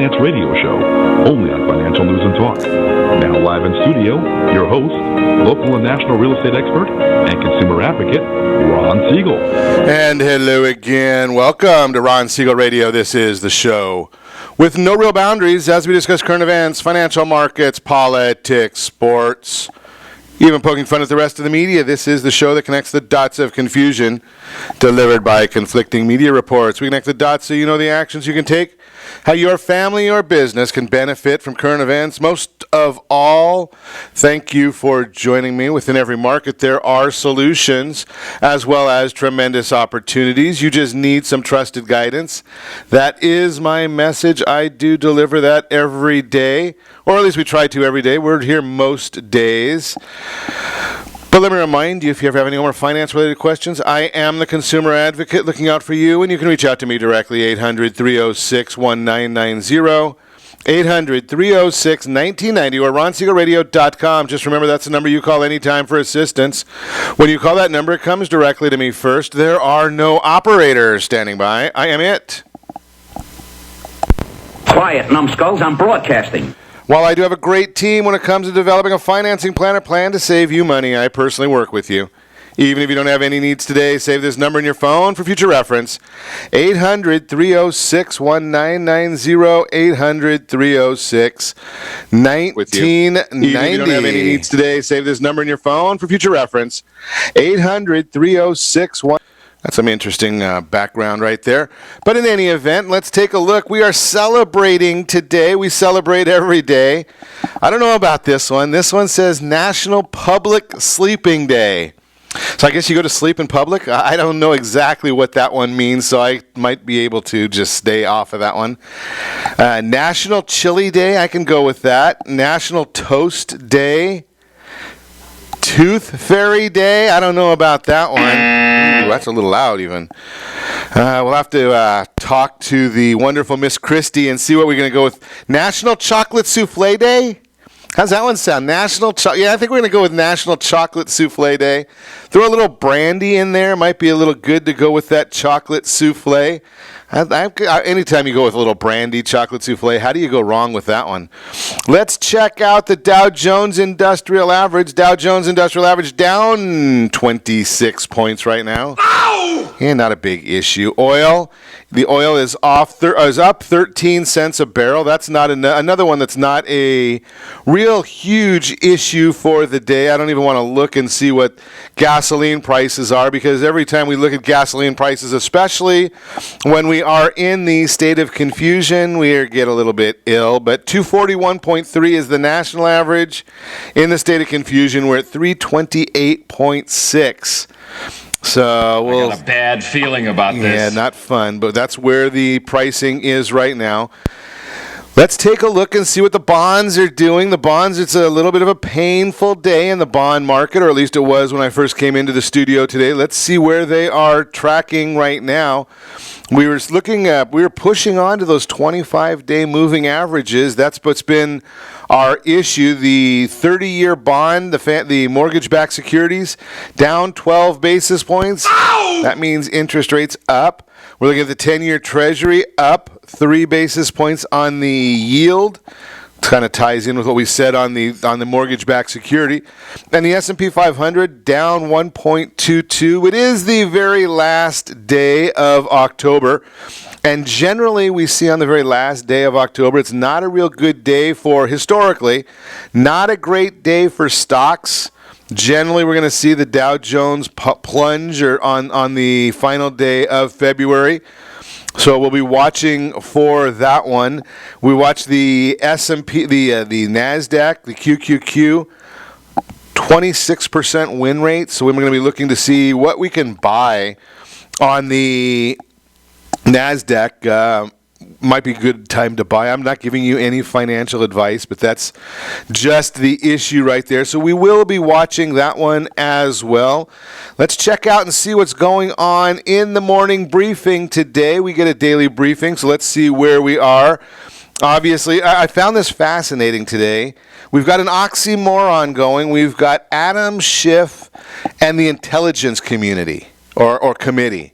finance radio show, only on Financial News and Talk. Now live in studio, your host, local and national real estate expert and consumer advocate, Ron Siegel. And hello again. Welcome to Ron Siegel Radio. This is the show with no real boundaries as we discuss current events, financial markets, politics, sports, even poking fun at the rest of the media. This is the show that connects the dots of confusion delivered by conflicting media reports. We connect the dots so you know the actions you can take, how your family or business can benefit from current events. Most of all, thank you for joining me. Within every market, there are solutions as well as tremendous opportunities. You just need some trusted guidance. That is my message. I do deliver that every day, or at least we try to every day. We're here most days. But let me remind you, if you ever have any more finance-related questions, I am the consumer advocate looking out for you, and you can reach out to me directly, 800-306-1990, 800-306-1990, or ronsiegelradio.com. Just remember, that's the number you call anytime for assistance. When you call that number, it comes directly to me first. There are no operators standing by. I am it. Quiet, numbskulls. I'm broadcasting. While I do have a great team when it comes to developing a financing plan or plan to save you money, I personally work with you. Even if you don't have any needs today, save this number in your phone for future reference. 800-306-1990, 800-306-1990. Even if you don't have any needs today, save this number in your phone for future reference. 800-306-1990. That's some interesting background right there. But in any event, let's take a look. We are celebrating today. We celebrate every day. I don't know about this one. This one says National Public Sleeping Day. So I guess you go to sleep in public? I don't know exactly what that one means, so I might be able to just stay off of that one. National Chili Day, I can go with that. National Toast Day. Tooth Fairy Day, I don't know about that one. Ooh, that's a little loud even. We'll have to talk to the wonderful Miss Christie and see what we're going to go with. National Chocolate Souffle Day? How's that one sound? Yeah, I think we're going to go with National Chocolate Souffle Day. Throw a little brandy in there. Might be a little good to go with that chocolate souffle. Anytime you go with a little brandy chocolate souffle, how do you go wrong with that one? Let's check out the Dow Jones Industrial Average. Dow Jones Industrial Average down 26 points right now. Ow! Yeah, not a big issue. The oil is up 13 cents a barrel. That's not another one that's not a real huge issue for the day. I don't even want to look and see what gasoline prices are, because every time we look at gasoline prices, especially when we are in the state of confusion, we get a little bit ill. But 241.3 is the national average. In the state of confusion, we're at 328.6. So I got a bad feeling about this. Yeah, not fun, but that's where the pricing is right now. Let's take a look and see what the bonds are doing. The bonds, it's a little bit of a painful day in the bond market, or at least it was when I first came into the studio today. Let's see where they are tracking right now. We were pushing on to those 25-day moving averages. That's what's been our issue. The 30-year bond, the mortgage-backed securities, down 12 basis points. Ow! That means interest rates up. We're looking at the 10-year Treasury up 3 basis points on the yield. It kind of ties in with what we said on the mortgage-backed security. And the S&P 500 down 1.22. It is the very last day of October. And generally, we see on the very last day of October, it's not a real good day historically, not a great day for stocks. Generally, we're going to see the Dow Jones plunge on the final day of February. So we'll be watching for that one. We watch the S&P, the NASDAQ, the QQQ, 26% win rate. So we're going to be looking to see what we can buy on the NASDAQ. Might be a good time to buy. I'm not giving you any financial advice, but that's just the issue right there. So we will be watching that one as well. Let's check out and see what's going on in the morning briefing today. We get a daily briefing, so let's see where we are. Obviously, I found this fascinating today. We've got an oxymoron going. We've got Adam Schiff and the intelligence community or committee.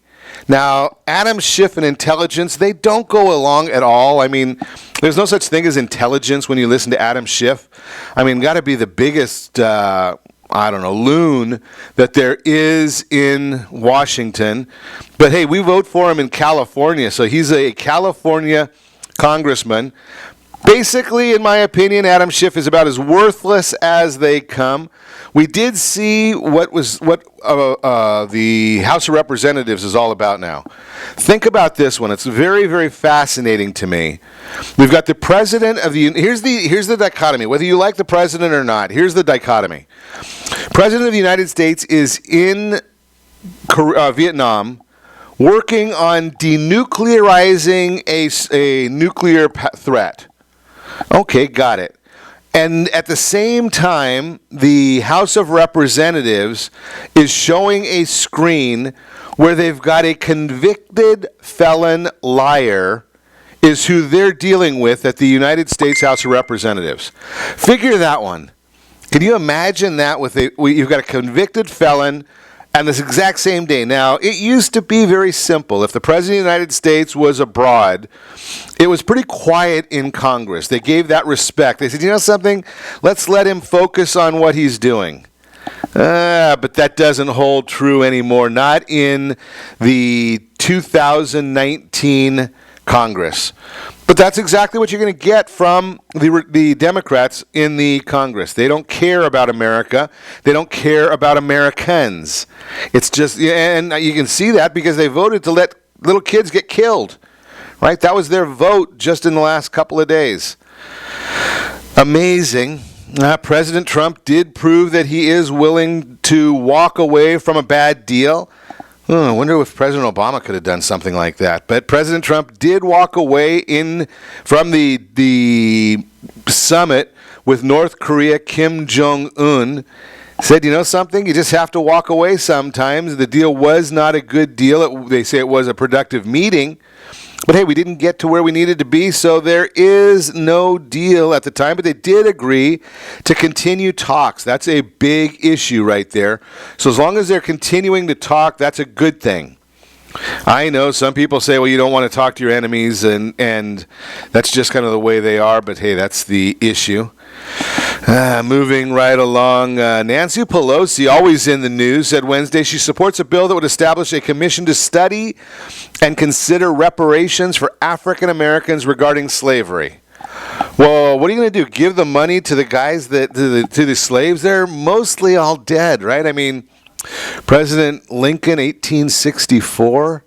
Now, Adam Schiff and intelligence, they don't go along at all. I mean, there's no such thing as intelligence when you listen to Adam Schiff. I mean, got to be the biggest, loon that there is in Washington. But hey, we vote for him in California, so he's a California congressman. Basically, in my opinion, Adam Schiff is about as worthless as they come. We did see what the House of Representatives is all about now. Think about this one. It's very, very fascinating to me. We've got the president of the... Here's the dichotomy. Whether you like the president or not, here's the dichotomy. President of the United States is in Vietnam working on denuclearizing a nuclear threat. Okay, got it. And at the same time, the House of Representatives is showing a screen where they've got a convicted felon liar is who they're dealing with at the United States House of Representatives. Figure that one. Can you imagine that you've got a convicted felon and this exact same day? Now, it used to be very simple. If the President of the United States was abroad, it was pretty quiet in Congress. They gave that respect. They said, you know something? Let's let him focus on what he's doing. But that doesn't hold true anymore. Not in the 2019 Congress. But that's exactly what you're going to get from the Democrats in the Congress. They don't care about America. They don't care about Americans. It's just, and you can see that because they voted to let little kids get killed. Right? That was their vote just in the last couple of days. Amazing. President Trump did prove that he is willing to walk away from a bad deal. I wonder if President Obama could have done something like that. But President Trump did walk away from the summit with North Korea Kim Jong-un. Said, you know something? You just have to walk away sometimes. The deal was not a good deal. They say it was a productive meeting. But hey, we didn't get to where we needed to be, so there is no deal at the time. But they did agree to continue talks. That's a big issue right there. So as long as they're continuing to talk, that's a good thing. I know some people say, well, you don't want to talk to your enemies, and that's just kind of the way they are. But hey, that's the issue. Moving right along, Nancy Pelosi, always in the news, said Wednesday she supports a bill that would establish a commission to study and consider reparations for African Americans regarding slavery. Well, what are you going to do? Give the money to the guys to the slaves? They're mostly all dead, right? I mean, President Lincoln, 1864.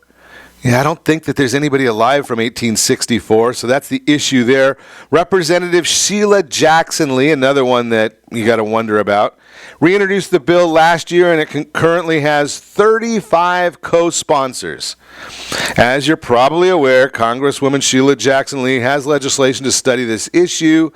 Yeah, I don't think that there's anybody alive from 1864, so that's the issue there. Representative Sheila Jackson Lee, another one that you got to wonder about, reintroduced the bill last year, and it currently has 35 co-sponsors. As you're probably aware, Congresswoman Sheila Jackson Lee has legislation to study this issue,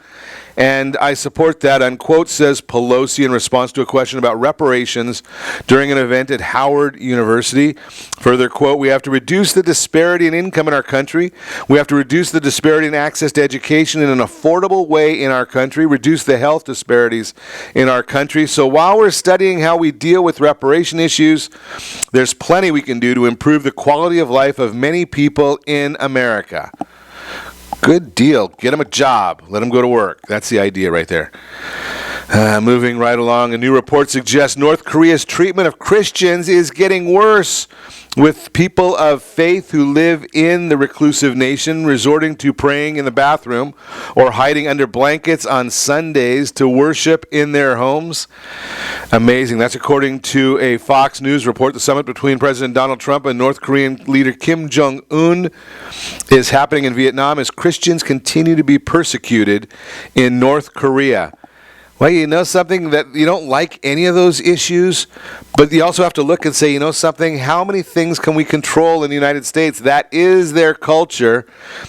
and I support that, unquote, says Pelosi in response to a question about reparations during an event at Howard University. Further, quote, we have to reduce the disparity in income in our country. We have to reduce the disparity in access to education in an affordable way in our country, reduce the health disparities in our country. So while we're studying how we deal with reparation issues, there's plenty we can do to improve the quality of life of many people in America. Good deal. Get them a job. Let them go to work. That's the idea right there. Moving right along, a new report suggests North Korea's treatment of Christians is getting worse, with people of faith who live in the reclusive nation resorting to praying in the bathroom or hiding under blankets on Sundays to worship in their homes. Amazing. That's according to a Fox News report. The summit between President Donald Trump and North Korean leader Kim Jong-un is happening in Vietnam as Christians continue to be persecuted in North Korea. Well, you know something, that you don't like any of those issues, but you also have to look and say, you know something, how many things can we control in the United States? That is their culture.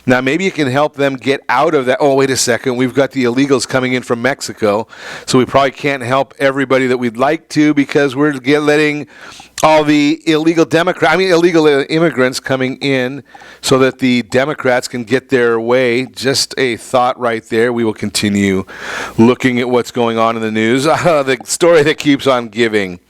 Now, maybe you can help them get out of that. Oh, wait a second, we've got the illegals coming in from Mexico, so we probably can't help everybody that we'd like to because we're letting all the illegal immigrants coming in so that the Democrats can get their way. Just a thought right there. We will continue looking at what's going on in the news. The story that keeps on giving.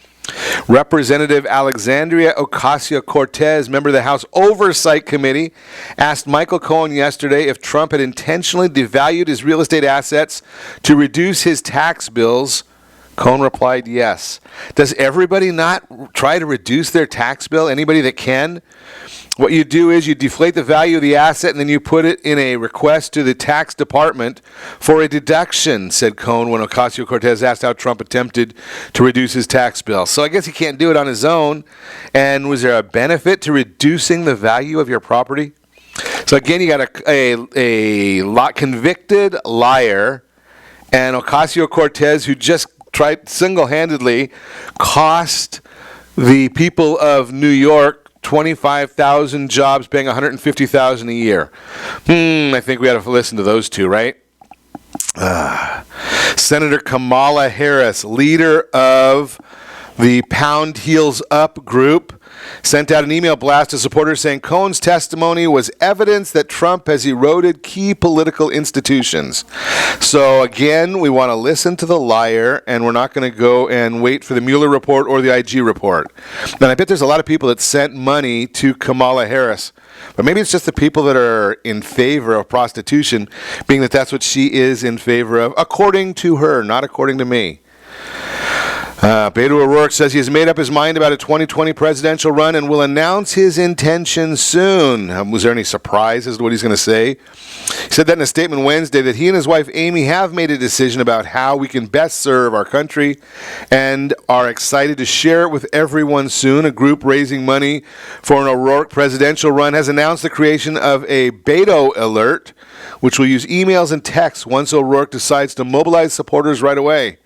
Representative Alexandria Ocasio-Cortez, member of the House Oversight Committee, asked Michael Cohen yesterday if Trump had intentionally devalued his real estate assets to reduce his tax bills. Cohen replied, yes. Does everybody not try to reduce their tax bill? Anybody that can? What you do is you deflate the value of the asset and then you put it in a request to the tax department for a deduction, said Cohen when Ocasio-Cortez asked how Trump attempted to reduce his tax bill. So I guess he can't do it on his own. And was there a benefit to reducing the value of your property? So again, you got a convicted liar and Ocasio-Cortez who just tried single-handedly cost the people of New York 25,000 jobs, paying $150,000 a year. I think we ought to listen to those two, right? Senator Kamala Harris, leader of the Pound Heels Up group, sent out an email blast to supporters saying Cohen's testimony was evidence that Trump has eroded key political institutions. So again, we want to listen to the liar, and we're not going to go and wait for the Mueller report or the IG report. And I bet there's a lot of people that sent money to Kamala Harris. But maybe it's just the people that are in favor of prostitution, being that that's what she is in favor of, according to her, not according to me. Beto O'Rourke says he has made up his mind about a 2020 presidential run and will announce his intentions soon. Was there any surprise as to what he's going to say? He said that in a statement Wednesday that he and his wife Amy have made a decision about how we can best serve our country and are excited to share it with everyone soon. A group raising money for an O'Rourke presidential run has announced the creation of a Beto alert, which will use emails and texts once O'Rourke decides to mobilize supporters right away.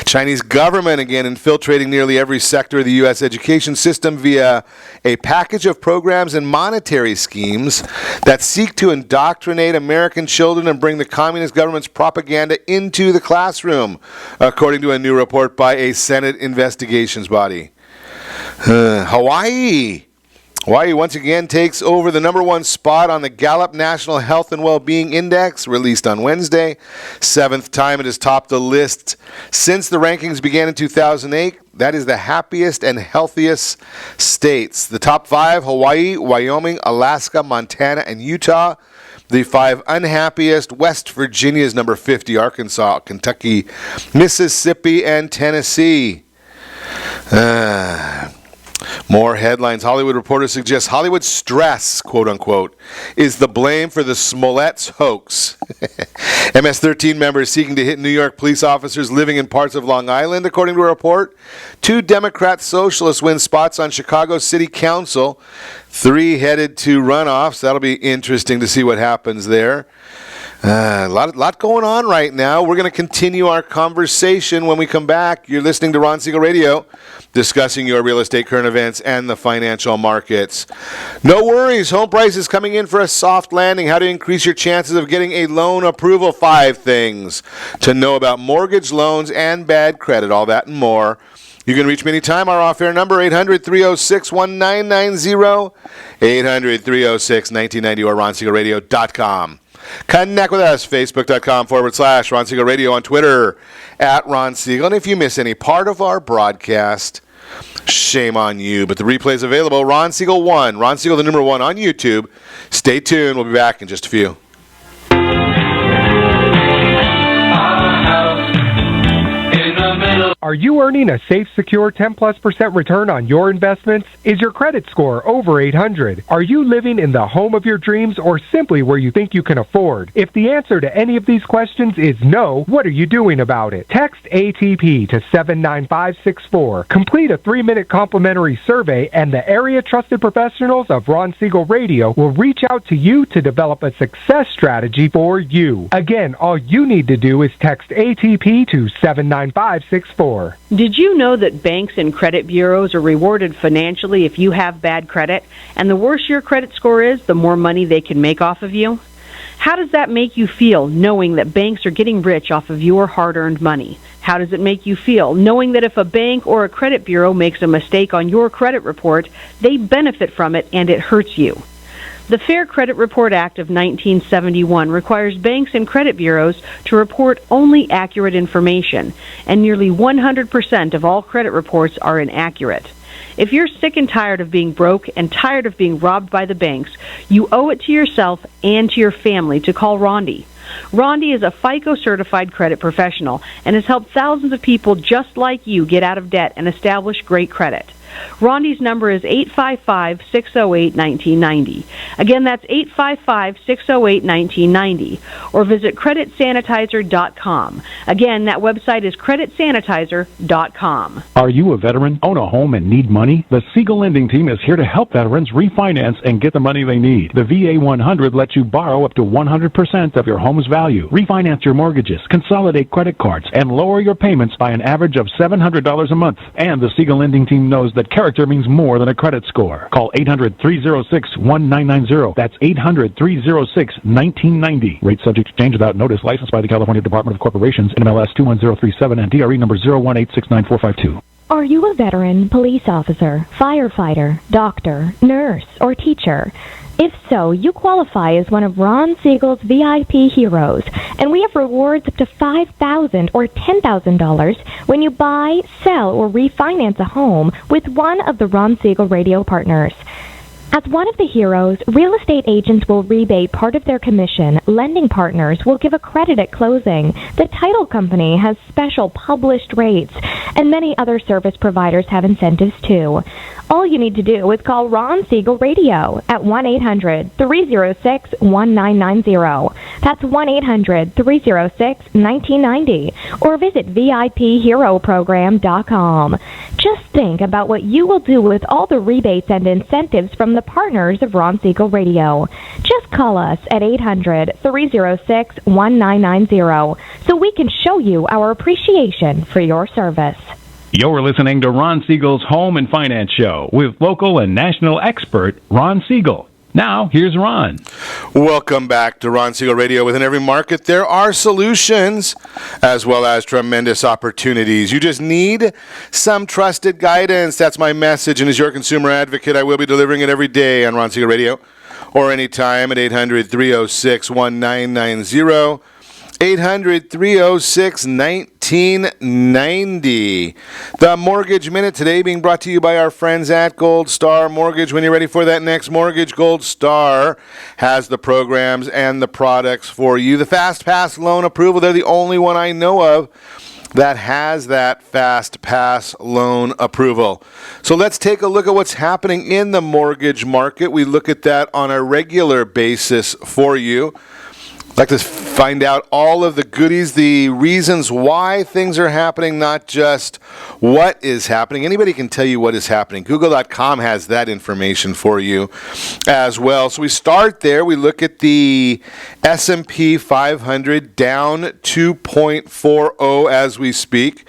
Chinese government again infiltrating nearly every sector of the U.S. education system via a package of programs and monetary schemes that seek to indoctrinate American children and bring the communist government's propaganda into the classroom, according to a new report by a Senate investigations body. Hawaii once again takes over the number one spot on the Gallup National Health and Well-Being Index, released on Wednesday. 7th time it has topped the list since the rankings began in 2008. That is the happiest and healthiest states. The top 5, Hawaii, Wyoming, Alaska, Montana, and Utah. The 5 unhappiest, West Virginia is number 50, Arkansas, Kentucky, Mississippi, and Tennessee. More headlines. Hollywood Reporter suggests Hollywood stress, quote unquote, is the blame for the Smollett's hoax. MS-13 members seeking to hit New York police officers living in parts of Long Island, according to a report. 2 Democrat socialists win spots on Chicago City Council. 3 headed to runoffs. That'll be interesting to see what happens there. A lot going on right now. We're going to continue our conversation when we come back. You're listening to Ron Siegel Radio, discussing your real estate current events and the financial markets. No worries. Home prices coming in for a soft landing. How to increase your chances of getting a loan approval. 5 things to know about mortgage loans and bad credit. All that and more. You can reach me anytime. Our off-air number, 800-306-1990, 800-306-1990, or RonSiegelRadio.com. Connect with us, Facebook.com/Ron Siegel Radio, on Twitter @Ron Siegel. And if you miss any part of our broadcast, shame on you. But the replay is available. Ron Siegel 1, Ron Siegel the number 1 on YouTube. Stay tuned. We'll be back in just a few. Are you earning a safe, secure 10+% return on your investments? Is your credit score over 800? Are you living in the home of your dreams or simply where you think you can afford? If the answer to any of these questions is no, what are you doing about it? Text ATP to 79564. Complete a 3-minute complimentary survey, and the area trusted professionals of Ron Siegel Radio will reach out to you to develop a success strategy for you. Again, all you need to do is text ATP to 79564. Did you know that banks and credit bureaus are rewarded financially if you have bad credit? And the worse your credit score is, the more money they can make off of you? How does that make you feel, knowing that banks are getting rich off of your hard-earned money? How does it make you feel, knowing that if a bank or a credit bureau makes a mistake on your credit report, they benefit from it and it hurts you? The Fair Credit Report Act of 1971 requires banks and credit bureaus to report only accurate information, and nearly 100% of all credit reports are inaccurate. If you're sick and tired of being broke and tired of being robbed by the banks, you owe it to yourself and to your family to call Rondi. Rondi is a FICO-certified credit professional and has helped thousands of people just like you get out of debt and establish great credit. Rondi's number is 855-608-1990. Again, that's 855-608-1990. Or visit creditsanitizer.com. Again, that website is creditsanitizer.com. Are you a veteran, own a home, and need money? The Siegel Lending Team is here to help veterans refinance and get the money they need. The VA 100 lets you borrow up to 100% of your home's value, refinance your mortgages, consolidate credit cards, and lower your payments by an average of $700 a month. And the Siegel Lending Team knows that character means more than a credit score. Call 800-306-1990. That's 800-306-1990. Rate subject to change without notice. Licensed by the California Department of Corporations, NMLS 21037 and DRE number 018694552. Are you a veteran, police officer, firefighter, doctor, nurse, or teacher? If so, you qualify as one of Ron Siegel's VIP heroes, and we have rewards up to $5,000 or $10,000 when you buy, sell, or refinance a home with one of the Ron Siegel radio partners. As one of the heroes, real estate agents will rebate part of their commission. Lending partners will give a credit at closing. The title company has special published rates, and many other service providers have incentives too. All you need to do is call Ron Siegel Radio at 1-800-306-1990. That's 1-800-306-1990. Or visit VIPHeroProgram.com. Just think about what you will do with all the rebates and incentives from the partners of Ron Siegel Radio. Just call us at 800-306-1990 so we can show you our appreciation for your service. You're listening to Ron Siegel's Home and Finance Show with local and national expert Ron Siegel. Now, here's Ron. Welcome back to Ron Siegel Radio. Within every market, there are solutions as well as tremendous opportunities. You just need some trusted guidance. That's my message. And as your consumer advocate, I will be delivering it every day on Ron Siegel Radio or anytime at 800-306-1990. 800-306-1990. The Mortgage Minute today being brought to you by our friends at Gold Star Mortgage. When you're ready for that next mortgage, Gold Star has the programs and the products for you. The Fast Pass loan approval, they're the only one I know of that has that Fast Pass loan approval. So let's take a look at what's happening in the mortgage market. We look at that on a regular basis for you. I'd like to find out all of the goodies, the reasons why things are happening, not just what is happening. Anybody can tell you what is happening. Google.com has that information for you as well. So we start there. We look at the S&P 500 down 2.40 as we speak,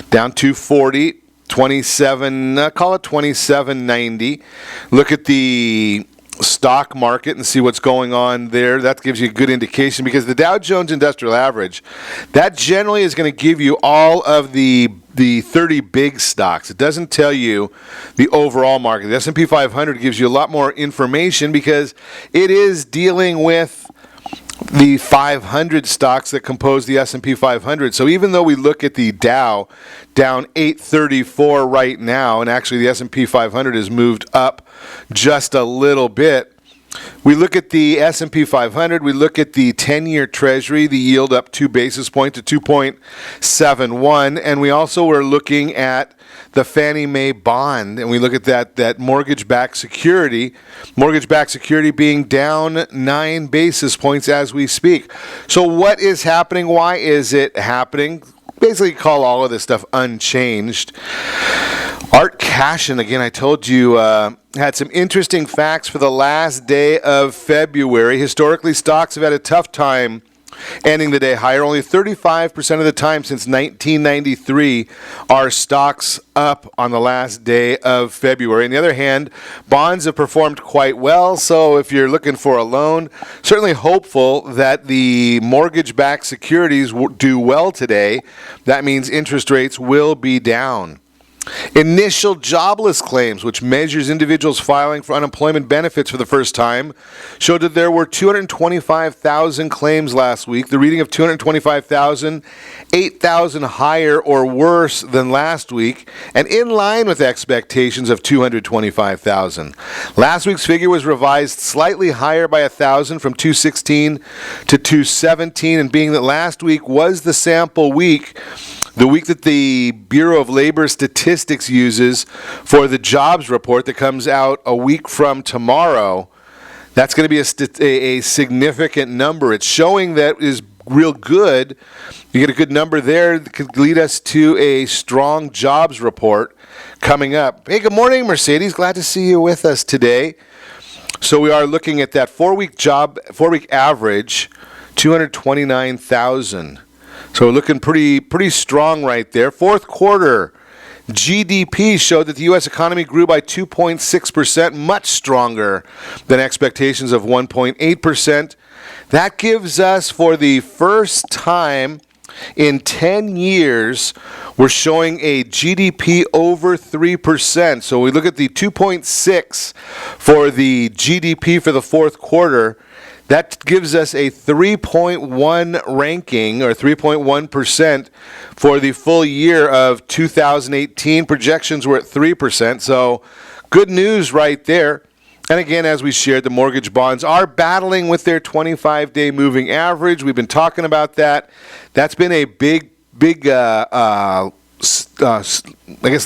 down 240, 27, call it 2790. Look at the stock market and see what's going on there. That gives you a good indication because the Dow Jones Industrial Average, that generally is going to give you all of the 30 big stocks. It doesn't tell you the overall market. The S&P 500 gives you a lot more information because it is dealing with the 500 stocks that compose the S&P 500. So even though we look at the Dow down 834 right now, and actually the S&P 500 has moved up just a little bit, we look at the S&P 500, we look at the 10-year Treasury, the yield up 2 basis points to 2.71, and we also are looking at the Fannie Mae bond, and we look at that mortgage-backed security being down 9 basis points as we speak. So what is happening? Why is it happening? Basically call all of this stuff unchanged. Art Cashin, again, I told you, had some interesting facts for the last day of February. Historically, stocks have had a tough time ending the day higher. Only 35% of the time since 1993 are stocks up on the last day of February. On the other hand, bonds have performed quite well. So if you're looking for a loan, certainly hopeful that the mortgage-backed securities do well today. That means interest rates will be down. Initial jobless claims, which measures individuals filing for unemployment benefits for the first time, showed that there were 225,000 claims last week. The reading of 225,000, 8,000 higher or worse than last week, and in line with expectations of 225,000. Last week's figure was revised slightly higher by 1,000 from 216 to 217, and being that last week was the sample week, the week that the Bureau of Labor Statistics uses for the jobs report that comes out a week from tomorrow, that's going to be a significant number. It's showing that is real good. You get a good number there that could lead us to a strong jobs report coming up. Hey, good morning, Mercedes. Glad to see you with us today. So we are looking at that 4-week average, 229,000. So we're looking pretty strong right there. Fourth quarter GDP showed that the U.S. economy grew by 2.6%, much stronger than expectations of 1.8%. That gives us, for the first time in 10 years, we're showing a GDP over 3%. So we look at the 2.6 for the GDP for the fourth quarter. That gives us a 3.1 ranking, or 3.1% for the full year of 2018. Projections were at 3%, so good news right there. And again, as we shared, the mortgage bonds are battling with their 25-day moving average. We've been talking about that. That's been a big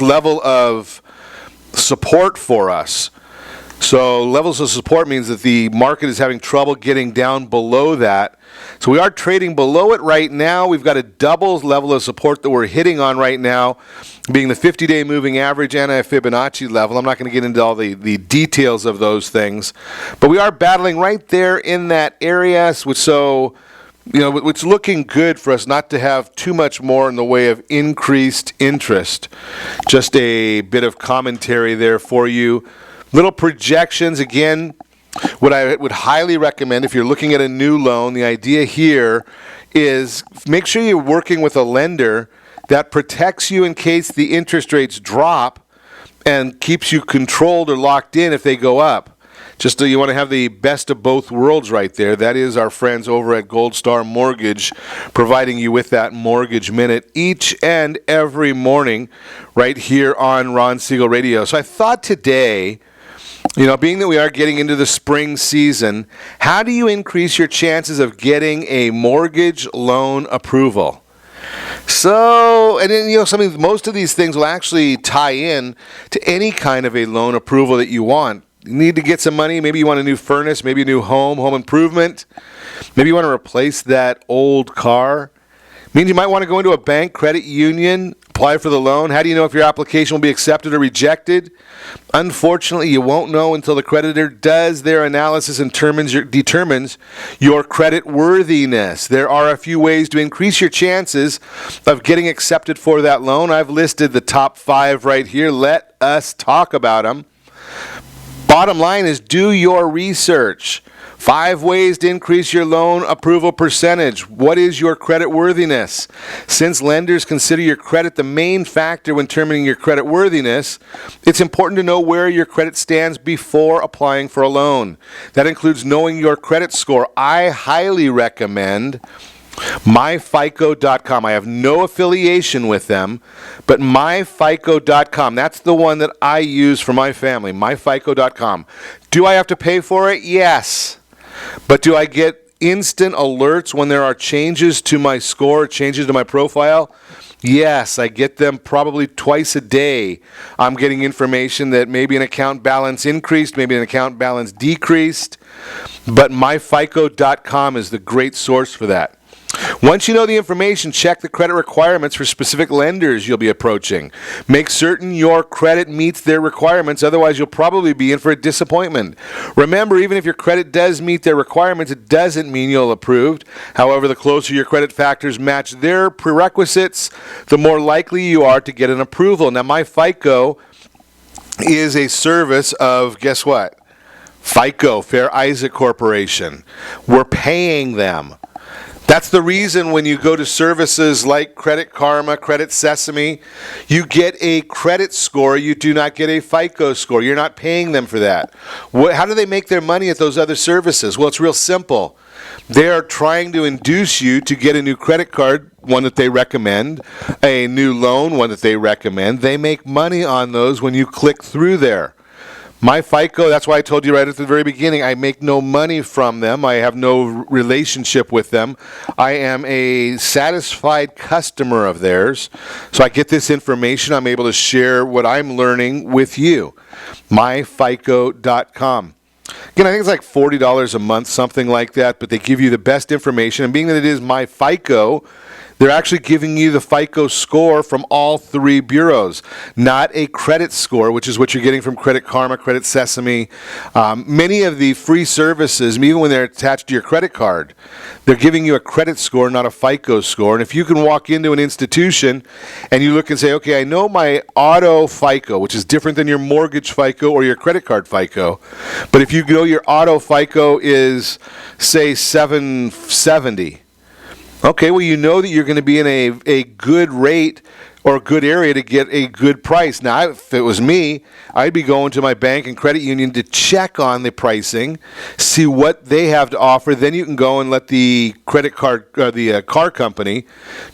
level of support for us. So levels of support means that the market is having trouble getting down below that. So we are trading below it right now. We've got a double level of support that we're hitting on right now, being the 50-day moving average and a Fibonacci level. I'm not going to get into all the details of those things. But we are battling right there in that area, which it's looking good for us not to have too much more in the way of increased interest. Just a bit of commentary there for you. Little projections, again, what I would highly recommend if you're looking at a new loan, the idea here is make sure you're working with a lender that protects you in case the interest rates drop and keeps you controlled or locked in if they go up. Just so you want to have the best of both worlds right there. That is our friends over at Gold Star Mortgage, providing you with that Mortgage Minute each and every morning right here on Ron Siegel Radio. So I thought today, being that we are getting into the spring season, how do you increase your chances of getting a mortgage loan approval? So, and then, most of these things will actually tie in to any kind of a loan approval that you want. You need to get some money. Maybe you want a new furnace, maybe a new home improvement. Maybe you want to replace that old car. Means you might want to go into a bank, credit union, apply for the loan. How do you know if your application will be accepted or rejected? Unfortunately, you won't know until the creditor does their analysis and determines your credit worthiness. There are a few ways to increase your chances of getting accepted for that loan. I've listed the top 5 right here. Let us talk about them. Bottom line is, do your research. 5 ways to increase your loan approval percentage. What is your credit worthiness? Since lenders consider your credit the main factor when determining your credit worthiness, it's important to know where your credit stands before applying for a loan. That includes knowing your credit score. I highly recommend myfico.com. I have no affiliation with them, but myfico.com. That's the one that I use for my family, myfico.com. Do I have to pay for it? Yes. But do I get instant alerts when there are changes to my score, changes to my profile? Yes, I get them probably twice a day. I'm getting information that maybe an account balance increased, maybe an account balance decreased, but myfico.com is the great source for that. Once you know the information, check the credit requirements for specific lenders you'll be approaching. Make certain your credit meets their requirements, otherwise you'll probably be in for a disappointment. Remember, even if your credit does meet their requirements, it doesn't mean you'll approved. However, the closer your credit factors match their prerequisites, the more likely you are to get an approval. Now, MyFICO is a service of, guess what? FICO, Fair Isaac Corporation. We're paying them. That's the reason when you go to services like Credit Karma, Credit Sesame, you get a credit score. You do not get a FICO score. You're not paying them for that. How do they make their money at those other services? Well, it's real simple. They are trying to induce you to get a new credit card, one that they recommend, a new loan, one that they recommend. They make money on those when you click through there. My FICO, that's why I told you right at the very beginning, I make no money from them. I have no relationship with them. I am a satisfied customer of theirs. So I get this information. I'm able to share what I'm learning with you. MyFICO.com. Again, I think it's like $40 a month, something like that, but they give you the best information. And being that it is My FICO, they're actually giving you the FICO score from all three bureaus, not a credit score, which is what you're getting from Credit Karma, Credit Sesame. Many of the free services, even when they're attached to your credit card, they're giving you a credit score, not a FICO score. And if you can walk into an institution and you look and say, okay, I know my auto FICO, which is different than your mortgage FICO or your credit card FICO, but if you know your auto FICO is, say, 770, okay, well, you know that you're going to be in a good rate or a good area to get a good price. Now, if it was me, I'd be going to my bank and credit union to check on the pricing, see what they have to offer. Then you can go and let the credit card, the car company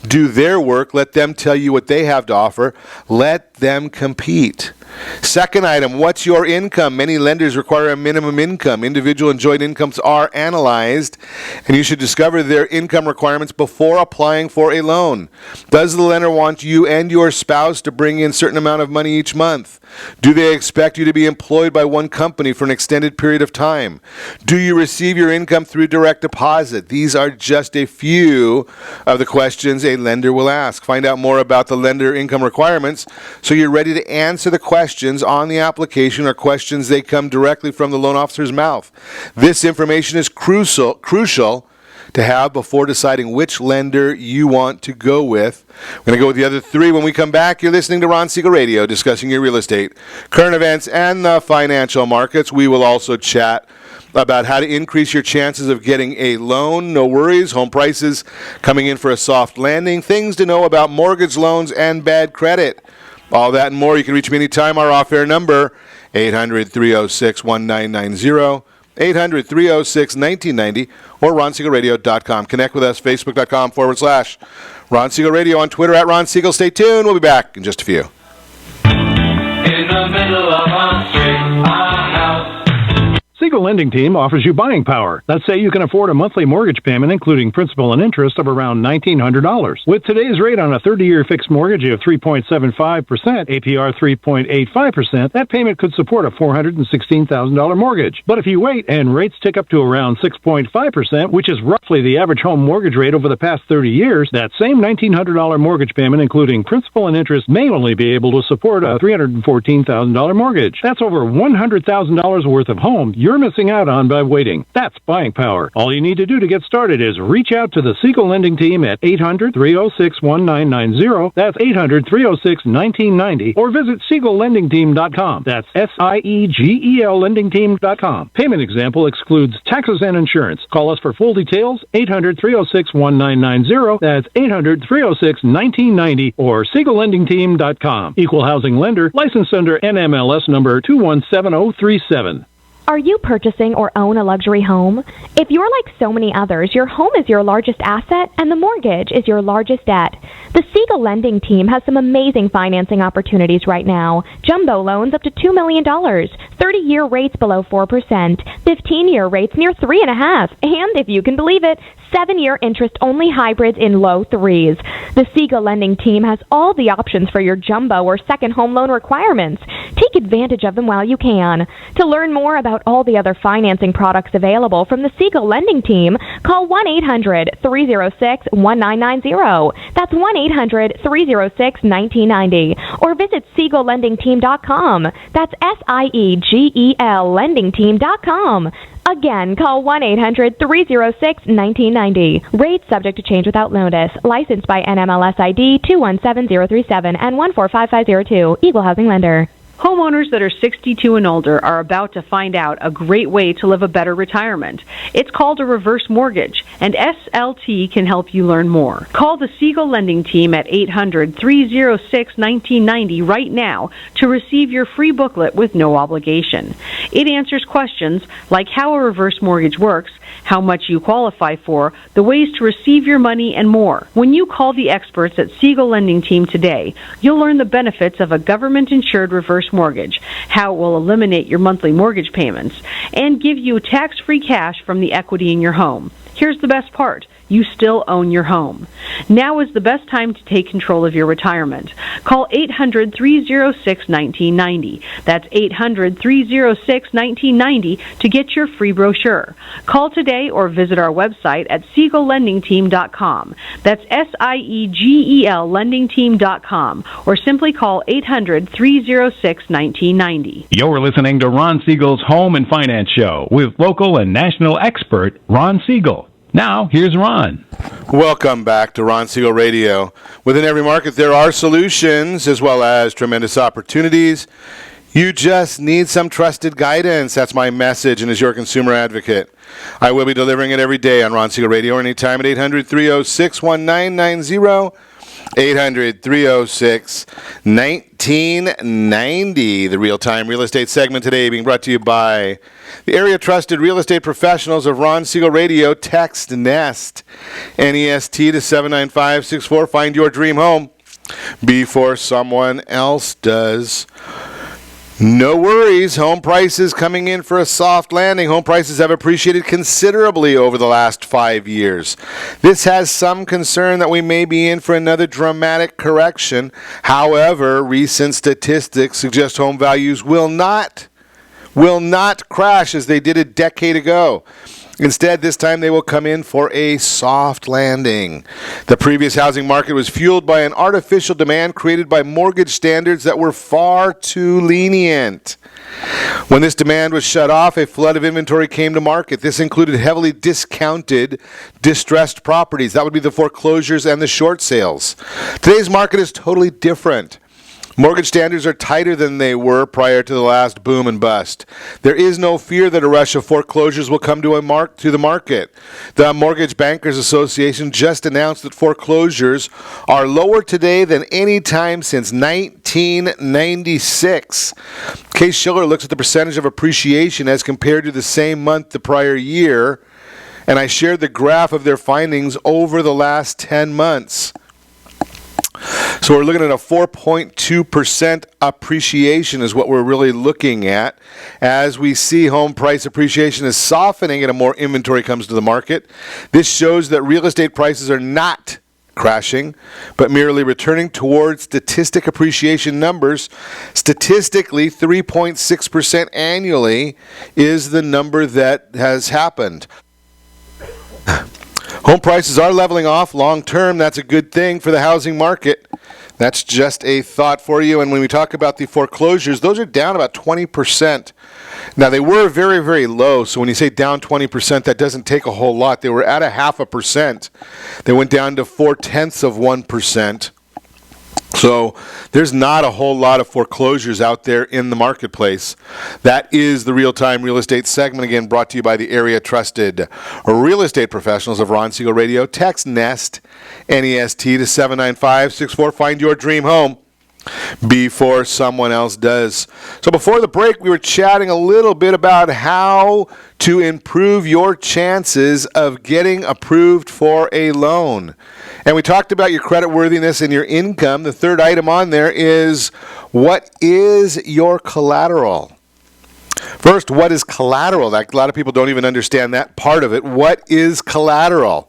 do their work. Let them tell you what they have to offer. Let them compete. Second item, what's your income? Many lenders require a minimum income. Individual and joint incomes are analyzed, and you should discover their income requirements before applying for a loan. Does the lender want you and your spouse to bring in a certain amount of money each month? Do they expect you to be employed by one company for an extended period of time? Do you receive your income through direct deposit? These are just a few of the questions a lender will ask. Find out more about the lender income requirements so you're ready to answer the questions on the application or questions they come directly from the loan officer's mouth. This information is crucial to have before deciding which lender you want to go with. We're going to go with the other three when we come back. You're listening to Ron Siegel Radio, discussing your real estate, current events, and the financial markets. We will also chat about how to increase your chances of getting a loan. No worries, home prices coming in for a soft landing, things to know about mortgage loans and bad credit. All that and more. You can reach me anytime. Our off-air number, 800-306-1990. 800-306-1990 or RonSiegelRadio.com. Connect with us, Facebook.com/Ron Siegel Radio, on Twitter @Ron Siegel. Stay tuned. We'll be back in just a few. In the middle of a street, a house. Siegel Lending Team offers you buying power. Let's say you can afford a monthly mortgage payment, including principal and interest, of around $1,900. With today's rate on a 30-year fixed mortgage of 3.75%, APR 3.85%, that payment could support a $416,000 mortgage. But if you wait and rates tick up to around 6.5%, which is roughly the average home mortgage rate over the past 30 years, that same $1,900 mortgage payment, including principal and interest, may only be able to support a $314,000 mortgage. That's over $100,000 worth of home you're missing out on by waiting. That's buying power. All you need to do to get started is reach out to the Siegel Lending Team at 800-306-1990. That's 800-306-1990. Or visit SiegelLendingTeam.com. That's SIEGEL LendingTeam.com. Payment example excludes taxes and insurance. Call us for full details, 800-306-1990. That's 800-306-1990 or SiegelLendingTeam.com. Equal housing lender, licensed under NMLS number 217037. Are you purchasing or own a luxury home? If you're like so many others, your home is your largest asset and the mortgage is your largest debt. The Siegel Lending Team has some amazing financing opportunities right now. Jumbo loans up to $2 million, 30-year rates below 4%, 15-year rates near 3.5%, and if you can believe it, 7-year interest-only hybrids in low 3s. The Siegel Lending Team has all the options for your jumbo or second home loan requirements. Take advantage of them while you can. To learn more about all the other financing products available from the Siegel Lending Team, call 1-800-306-1990. That's 1-800-306-1990. Or visit SiegelLendingTeam.com. That's SIEGEL LendingTeam.com. Again, call 1-800-306-1990. Rates subject to change without notice. Licensed by NMLS ID 217037 and 145502. Equal housing lender. Homeowners that are 62 and older are about to find out a great way to live a better retirement. It's called a reverse mortgage, and SLT can help you learn more. Call the Siegel Lending Team at 800-306-1990 right now to receive your free booklet with no obligation. It answers questions like how a reverse mortgage works, how much you qualify for, the ways to receive your money, and more. When you call the experts at Siegel Lending Team today, you'll learn the benefits of a government-insured reverse mortgage, how it will eliminate your monthly mortgage payments, and give you tax-free cash from the equity in your home. Here's the best part. You still own your home. Now is the best time to take control of your retirement. Call 800-306-1990. That's 800-306-1990 to get your free brochure. Call today or visit our website at SiegelLendingTeam.com. That's SIEGEL LendingTeam.com, or simply call 800-306-1990. You're listening to Ron Siegel's Home and Finance Show with local and national expert Ron Siegel. Now, here's Ron. Welcome back to Ron Siegel Radio. Within every market, there are solutions as well as tremendous opportunities. You just need some trusted guidance. That's my message, and as your consumer advocate, I will be delivering it every day on Ron Siegel Radio or anytime at 800-306-1990. 800-306-1990. The real-time real estate segment today being brought to you by the area-trusted real estate professionals of Ron Siegel Radio. Text NEST, N-E-S-T to 79564. Find your dream home before someone else does. No worries. Home prices coming in for a soft landing. Home prices have appreciated considerably over the last 5 years. This has some concern that we may be in for another dramatic correction. However, recent statistics suggest home values will not crash as they did a decade ago. Instead, this time they will come in for a soft landing. The previous housing market was fueled by an artificial demand created by mortgage standards that were far too lenient. When this demand was shut off, a flood of inventory came to market. This included heavily discounted, distressed properties. That would be the foreclosures and the short sales. Today's market is totally different. Mortgage standards are tighter than they were prior to the last boom and bust. There is no fear that a rush of foreclosures will come to the market. The Mortgage Bankers Association just announced that foreclosures are lower today than any time since 1996. Case-Shiller looks at the percentage of appreciation as compared to the same month the prior year, and I shared the graph of their findings over the last 10 months. So we're looking at a 4.2% appreciation is what we're really looking at. As we see home price appreciation is softening and more inventory comes to the market. This shows that real estate prices are not crashing, but merely returning towards statistic appreciation numbers. Statistically, 3.6% annually is the number that has happened. Home prices are leveling off long term. That's a good thing for the housing market. That's just a thought for you. And when we talk about the foreclosures, those are down about 20%. Now, they were very, very low. So when you say down 20%, that doesn't take a whole lot. They were at 0.5%. They went down to 0.4%. So there's not a whole lot of foreclosures out there in the marketplace. That is the real-time real estate segment, again, brought to you by the area-trusted real estate professionals of Ron Siegel Radio. Text NEST, N-E-S-T, to 79564. Find your dream home before someone else does. So before the break, we were chatting a little bit about how to improve your chances of getting approved for a loan. And we talked about your credit worthiness and your income. The third item on there is, what is your collateral? First, what is collateral? A lot of people don't even understand that part of it. What is collateral?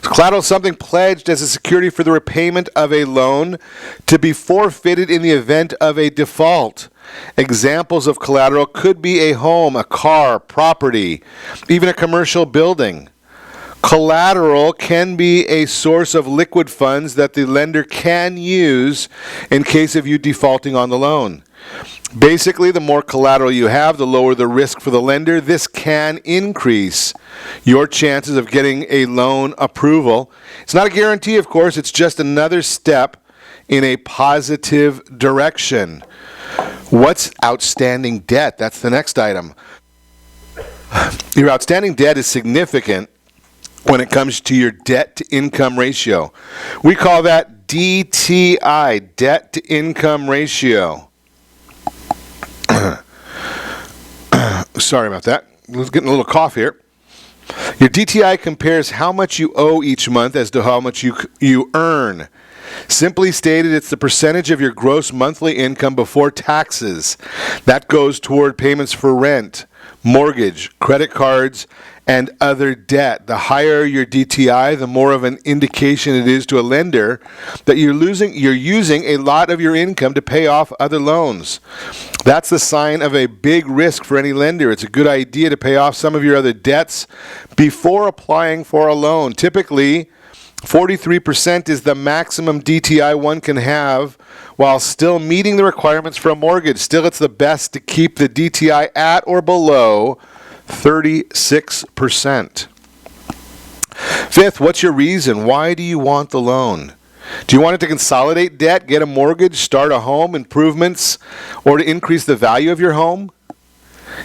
So collateral is something pledged as a security for the repayment of a loan to be forfeited in the event of a default. Examples of collateral could be a home, a car, property, even a commercial building. Collateral can be a source of liquid funds that the lender can use in case of you defaulting on the loan. Basically, the more collateral you have, the lower the risk for the lender. This can increase your chances of getting a loan approval. It's not a guarantee, of course. It's just another step in a positive direction. What's outstanding debt? That's the next item. Your outstanding debt is significant when it comes to your debt-to-income ratio. We call that DTI, debt-to-income ratio. Sorry about that. I was getting a little cough here. Your DTI compares how much you owe each month as to how much you earn. Simply stated, it's the percentage of your gross monthly income before taxes. That goes toward payments for rent, mortgage, credit cards, and other debt. The higher your DTI, the more of an indication it is to a lender that you're using a lot of your income to pay off other loans. That's the sign of a big risk for any lender. It's a good idea to pay off some of your other debts before applying for a loan. Typically, 43% is the maximum DTI one can have while still meeting the requirements for a mortgage. Still, it's the best to keep the DTI at or below 36%. Fifth, what's your reason? Why do you want the loan? Do you want it to consolidate debt, get a mortgage, start a home, improvements, or to increase the value of your home?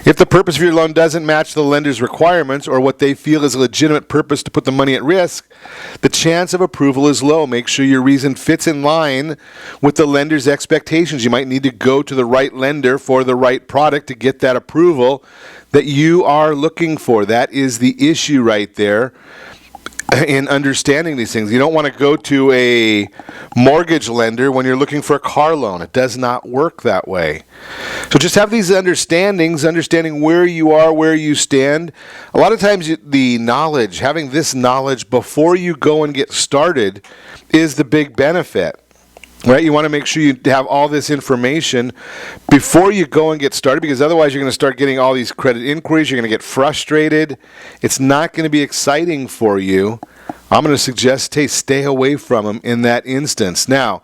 If the purpose of your loan doesn't match the lender's requirements or what they feel is a legitimate purpose to put the money at risk, the chance of approval is low. Make sure your reason fits in line with the lender's expectations. You might need to go to the right lender for the right product to get that approval that you are looking for. That is the issue right there in understanding these things. You don't want to go to a mortgage lender when you're looking for a car loan. It does not work that way. So just have these understanding where you are, where you stand. A lot of times the knowledge, having this knowledge before you go and get started is the big benefit. Right? You want to make sure you have all this information before you go and get started, because otherwise you're going to start getting all these credit inquiries. You're going to get frustrated. It's not going to be exciting for you. I'm going to suggest stay away from them in that instance. Now,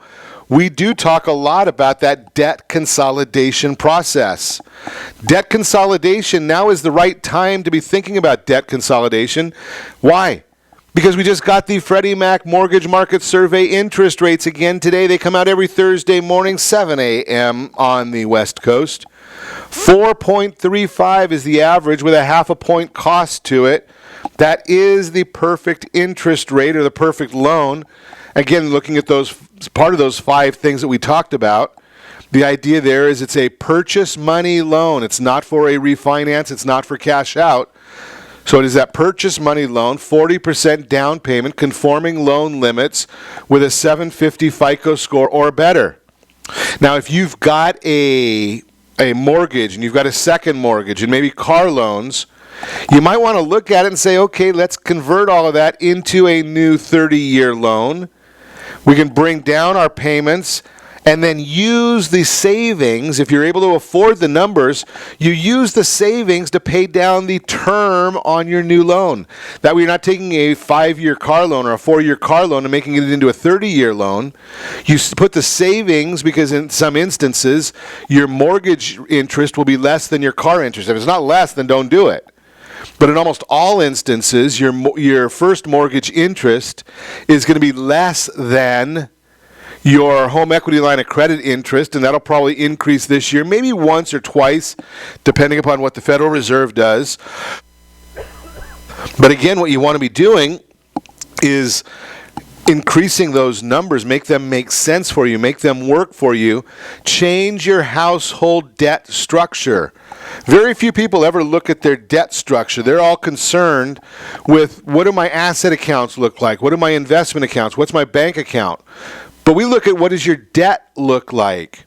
we do talk a lot about that debt consolidation process. Debt consolidation, now is the right time to be thinking about debt consolidation. Why? Because we just got the Freddie Mac Mortgage Market Survey interest rates again today. They come out every Thursday morning, 7 a.m. on the West Coast. 4.35 is the average with a half a point cost to it. That is the perfect interest rate or the perfect loan. Again, looking at those part of those 5 things that we talked about. The idea there is it's a purchase money loan. It's not for a refinance. It's not for cash out. So it is that purchase money loan, 40% down payment, conforming loan limits with a 750 FICO score or better. Now, if you've got a mortgage and you've got a second mortgage and maybe car loans, you might want to look at it and say, okay, let's convert all of that into a new 30-year loan. We can bring down our payments and then use the savings. If you're able to afford the numbers, you use the savings to pay down the term on your new loan. That way you're not taking a 5-year car loan or a 4-year car loan and making it into a 30-year loan. You put the savings, because in some instances, your mortgage interest will be less than your car interest. If it's not less, then don't do it. But in almost all instances, your first mortgage interest is going to be less than your home equity line of credit interest, and that'll probably increase this year, maybe once or twice, depending upon what the Federal Reserve does. But again, what you want to be doing is increasing those numbers, make them make sense for you, make them work for you. Change your household debt structure. Very few people ever look at their debt structure. They're all concerned with, what do my asset accounts look like? What do my investment accounts? What's my bank account? But we look at, what does your debt look like?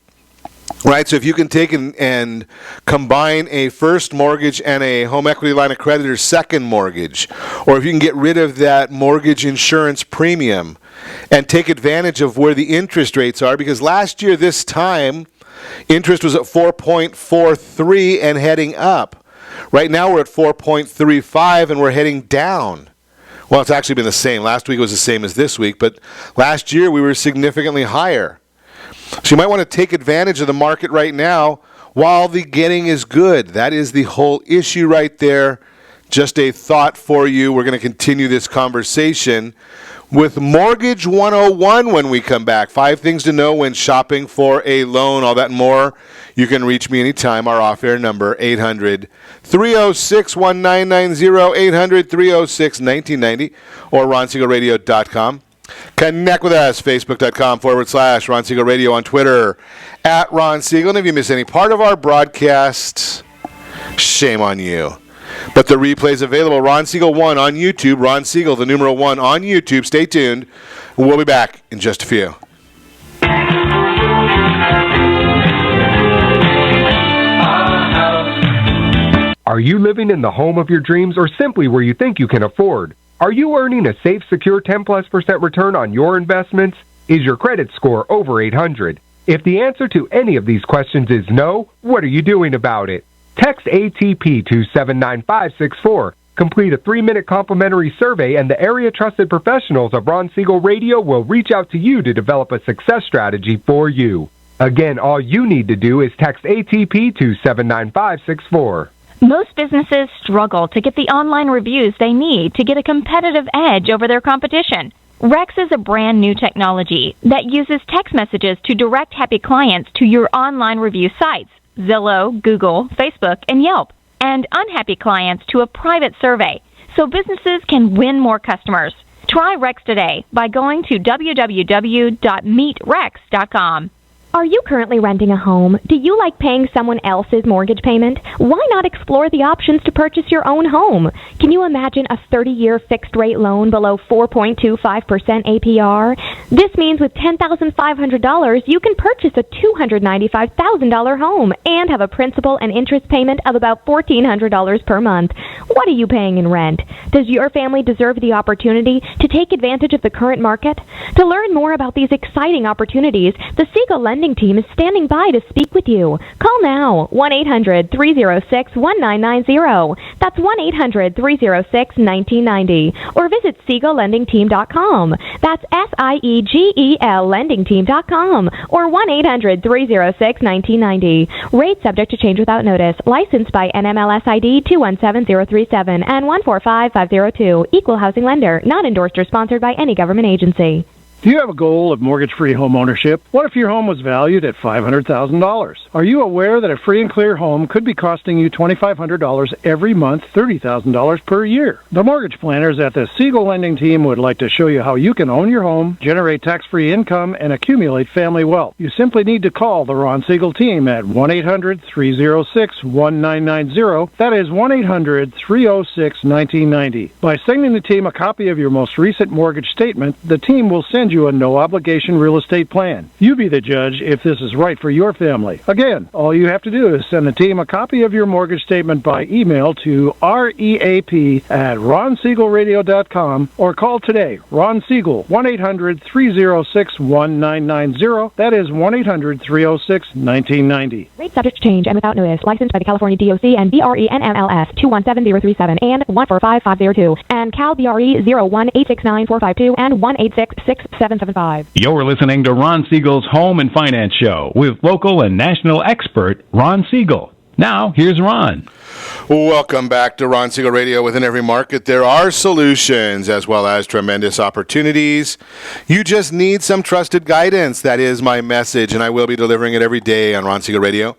Right? So if you can take and combine a first mortgage and a home equity line of credit or second mortgage, or if you can get rid of that mortgage insurance premium and take advantage of where the interest rates are, because last year this time interest was at 4.43 and heading up. Right now we're at 4.35 and we're heading down. Well, it's actually been the same. Last week was the same as this week, but last year we were significantly higher. So you might want to take advantage of the market right now while the getting is good. That is the whole issue right there. Just a thought for you. We're going to continue this conversation with Mortgage 101 when we come back. 5 things to know when shopping for a loan, all that and more. You can reach me anytime. Our off-air number, 800-306-1990, 800-306-1990, or RonSiegelRadio.com. Connect with us, Facebook.com/Ron Siegel Radio, on Twitter, @Ron Siegel. And if you miss any part of our broadcast, shame on you. But the replay is available. Ron Siegel 1 on YouTube. Ron Siegel, the numeral 1 on YouTube. Stay tuned. We'll be back in just a few. Are you living in the home of your dreams or simply where you think you can afford? Are you earning a safe, secure 10+% return on your investments? Is your credit score over 800? If the answer to any of these questions is no, what are you doing about it? Text ATP to 79564. Complete a 3-minute complimentary survey, and the area trusted professionals of Ron Siegel Radio will reach out to you to develop a success strategy for you. Again, all you need to do is text ATP to 79564. Most businesses struggle to get the online reviews they need to get a competitive edge over their competition. Rex is a brand new technology that uses text messages to direct happy clients to your online review sites, Zillow, Google, Facebook, and Yelp, and unhappy clients to a private survey, so businesses can win more customers. Try Rex today by going to www.meetrex.com. Are you currently renting a home? Do you like paying someone else's mortgage payment? Why not explore the options to purchase your own home? Can you imagine a 30-year fixed-rate loan below 4.25% APR? This means with $10,500, you can purchase a $295,000 home and have a principal and interest payment of about $1,400 per month. What are you paying in rent? Does your family deserve the opportunity to take advantage of the current market? To learn more about these exciting opportunities, the Siegel Lending Team is standing by to speak with you. Call now, 1-800-306-1990. That's 1-800-306-1990. Or visit SiegelLendingTeam.com. That's SIEGEL LendingTeam.com. Or 1-800-306-1990. Rate subject to change without notice. Licensed by NMLS ID 217037 and 145502. Equal housing lender. Not endorsed or sponsored by any government agency. Do you have a goal of mortgage-free home ownership? What if your home was valued at $500,000? Are you aware that a free and clear home could be costing you $2,500 every month, $30,000 per year? The mortgage planners at the Siegel Lending Team would like to show you how you can own your home, generate tax-free income, and accumulate family wealth. You simply need to call the Ron Siegel Team at 1-800-306-1990. That is 1-800-306-1990. By sending the team a copy of your most recent mortgage statement, the team will send you a no-obligation real estate plan. You be the judge if this is right for your family. Again, all you have to do is send the team a copy of your mortgage statement by email to reap@ronsiegelradio.com or call today. Ron Siegel, 1-800-306-1990. That is 1-800-306-1990. Rate subject to change and without notice. Licensed by the California DOC and BRE NMLS 217037 and 145502 and Cal BRE 0186945 and 1866775. You're listening to Ron Siegel's Home and Finance Show with local and national expert Ron Siegel. Now, here's Ron. Welcome back to Ron Siegel Radio. Within every market, there are solutions as well as tremendous opportunities. You just need some trusted guidance. That is my message, and I will be delivering it every day on Ron Siegel Radio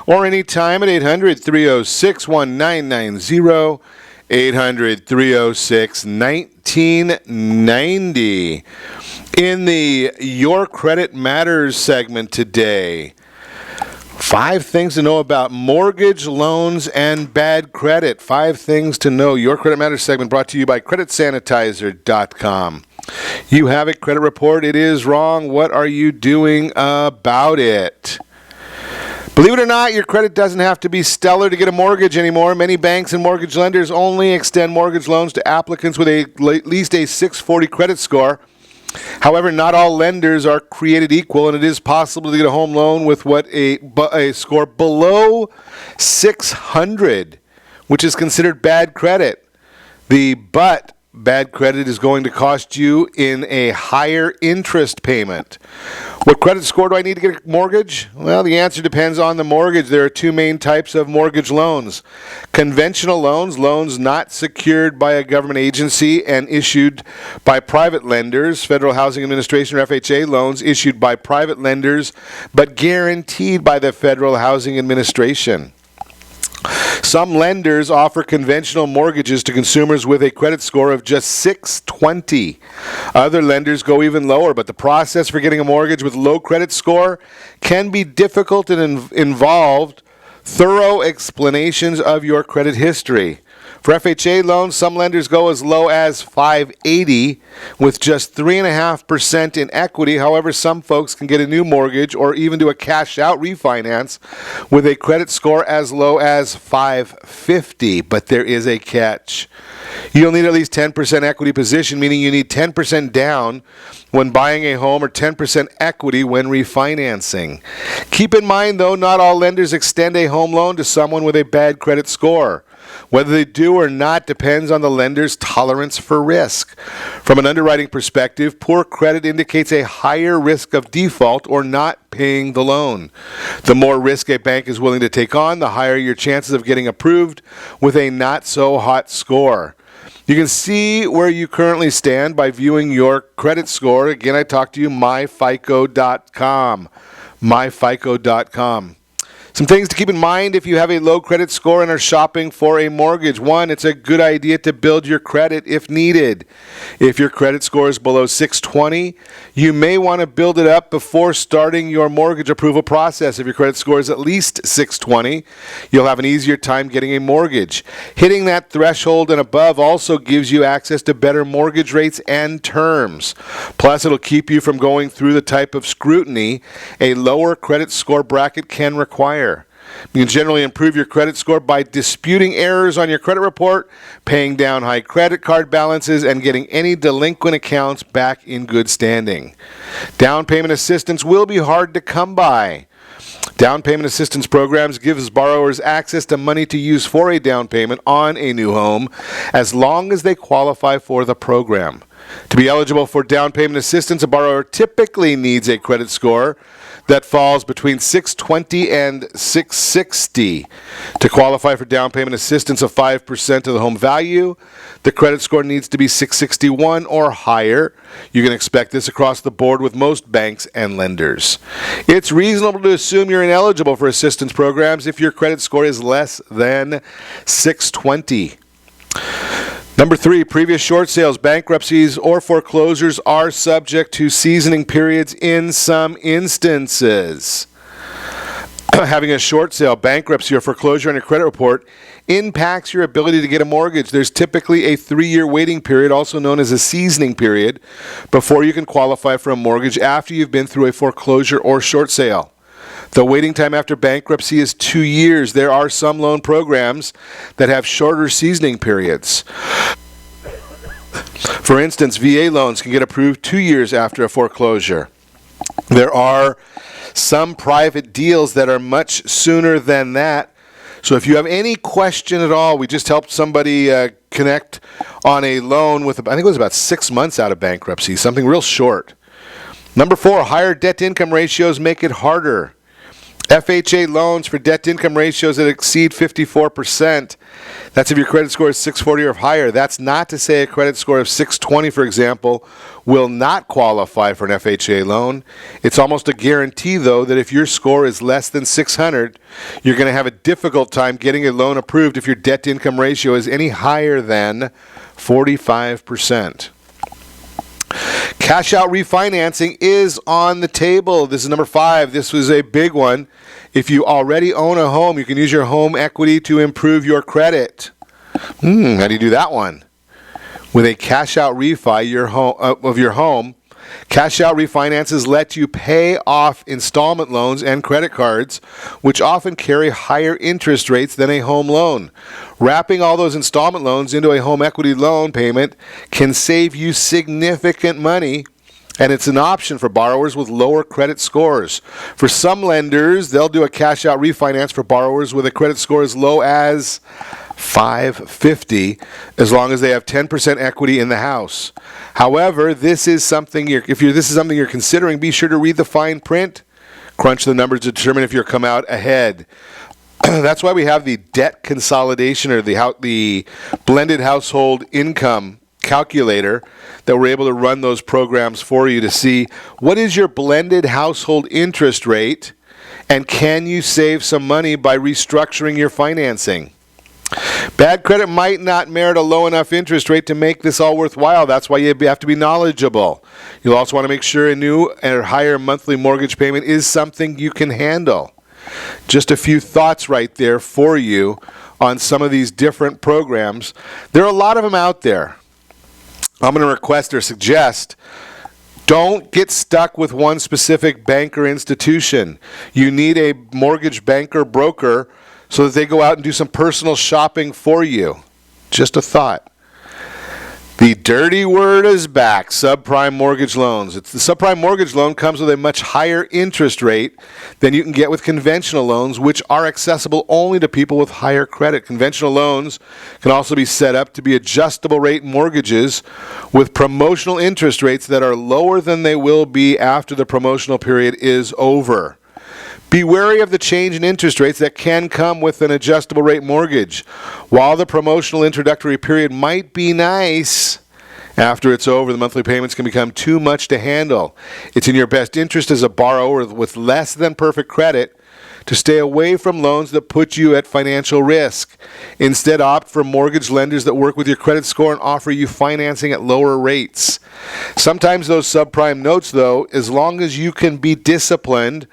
or anytime at 800-306-1990. 800-306-1990. In the Your Credit Matters segment today, 5 things to know about mortgage loans and bad credit. 5 things to know. Your Credit Matters segment brought to you by CreditSanitizer.com. You have a credit report. It is wrong. What are you doing about it? Believe it or not, your credit doesn't have to be stellar to get a mortgage anymore. Many banks and mortgage lenders only extend mortgage loans to applicants with at least a 640 credit score. However, not all lenders are created equal, and it is possible to get a home loan with a score below 600, which is considered bad credit. The but bad credit is going to cost you in a higher interest payment. What credit score do I need to get a mortgage? Well, the answer depends on the mortgage. There are two main types of mortgage loans. Conventional loans, loans not secured by a government agency and issued by private lenders. Federal Housing Administration, or FHA loans issued by private lenders but guaranteed by the Federal Housing Administration. Some lenders offer conventional mortgages to consumers with a credit score of just 620. Other lenders go even lower, but the process for getting a mortgage with low credit score can be difficult and involved thorough explanations of your credit history. For FHA loans, some lenders go as low as 580 with just 3.5% in equity. However, some folks can get a new mortgage or even do a cash-out refinance with a credit score as low as 550. But there is a catch. You'll need at least 10% equity position, meaning you need 10% down when buying a home or 10% equity when refinancing. Keep in mind, though, not all lenders extend a home loan to someone with a bad credit score. Whether they do or not depends on the lender's tolerance for risk. From an underwriting perspective, poor credit indicates a higher risk of default or not paying the loan. The more risk a bank is willing to take on, the higher your chances of getting approved with a not-so-hot score. You can see where you currently stand by viewing your credit score. Again, I talked to you, myfico.com. myfico.com. Some things to keep in mind if you have a low credit score and are shopping for a mortgage. One, it's a good idea to build your credit if needed. If your credit score is below 620, you may want to build it up before starting your mortgage approval process. If your credit score is at least 620, you'll have an easier time getting a mortgage. Hitting that threshold and above also gives you access to better mortgage rates and terms. Plus, it'll keep you from going through the type of scrutiny a lower credit score bracket can require. You can generally improve your credit score by disputing errors on your credit report, paying down high credit card balances, and getting any delinquent accounts back in good standing. Down payment assistance will be hard to come by. Down payment assistance programs gives borrowers access to money to use for a down payment on a new home as long as they qualify for the program. To be eligible for down payment assistance, a borrower typically needs a credit score that falls between 620 and 660. To qualify for down payment assistance of 5% of the home value, the credit score needs to be 661 or higher. You can expect this across the board with most banks and lenders. It's reasonable to assume you're ineligible for assistance programs if your credit score is less than 620. Number 3, previous short sales, bankruptcies, or foreclosures are subject to seasoning periods in some instances. Having a short sale, bankruptcy, or foreclosure on your credit report impacts your ability to get a mortgage. There's typically a 3-year waiting period, also known as a seasoning period, before you can qualify for a mortgage after you've been through a foreclosure or short sale. The waiting time after bankruptcy is 2 years. There are some loan programs that have shorter seasoning periods. For instance, VA loans can get approved 2 years after a foreclosure. There are some private deals that are much sooner than that. So if you have any question at all, we just helped somebody connect on a loan with, I think it was about 6 months out of bankruptcy, something real short. Number 4, higher debt-to-income ratios make it harder. FHA loans for debt-to-income ratios that exceed 54%. That's if your credit score is 640 or higher. That's not to say a credit score of 620, for example, will not qualify for an FHA loan. It's almost a guarantee, though, that if your score is less than 600, you're going to have a difficult time getting a loan approved if your debt-to-income ratio is any higher than 45%. Cash out refinancing is on the table. This is number 5. This was a big one. If you already own a home, you can use your home equity to improve your credit. How do you do that one? With a cash out refi of your home, cash out refinances let you pay off installment loans and credit cards, which often carry higher interest rates than a home loan. Wrapping all those installment loans into a home equity loan payment can save you significant money, and it's an option for borrowers with lower credit scores. For some lenders, they'll do a cash-out refinance for borrowers with a credit score as low as $550 as long as they have 10% equity in the house. However, this is something you're considering, be sure to read the fine print, crunch the numbers to determine if you'll come out ahead. That's why we have the debt consolidation, or the blended household income calculator, that we're able to run those programs for you to see what is your blended household interest rate, and can you save some money by restructuring your financing. Bad credit might not merit a low enough interest rate to make this all worthwhile. That's why you have to be knowledgeable. You'll also want to make sure a new or higher monthly mortgage payment is something you can handle. Just a few thoughts right there for you on some of these different programs. There are a lot of them out there. I'm going to request or suggest, don't get stuck with one specific bank or institution. You need a mortgage banker broker so that they go out and do some personal shopping for you. Just a thought. The dirty word is back, subprime mortgage loans. The subprime mortgage loan comes with a much higher interest rate than you can get with conventional loans, which are accessible only to people with higher credit. Conventional loans can also be set up to be adjustable rate mortgages with promotional interest rates that are lower than they will be after the promotional period is over. Be wary of the change in interest rates that can come with an adjustable rate mortgage. While the promotional introductory period might be nice, after it's over, the monthly payments can become too much to handle. It's in your best interest as a borrower with less than perfect credit to stay away from loans that put you at financial risk. Instead, opt for mortgage lenders that work with your credit score and offer you financing at lower rates. Sometimes those subprime notes, though, as long as you can be disciplined,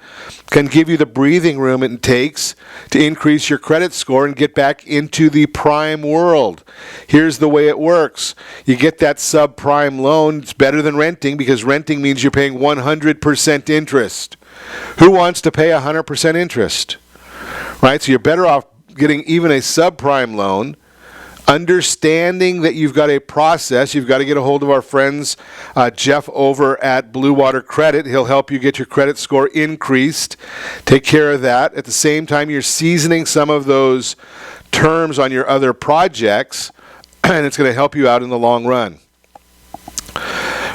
can give you the breathing room it takes to increase your credit score and get back into the prime world. Here's the way it works. You get that subprime loan. It's better than renting, because renting means you're paying 100% interest. Who wants to pay 100% interest? Right? So you're better off getting even a subprime loan, understanding that you've got a process. You've got to get a hold of our friends, Jeff over at Blue Water Credit. He'll help you get your credit score increased. Take care of that. At the same time, you're seasoning some of those terms on your other projects, and it's going to help you out in the long run.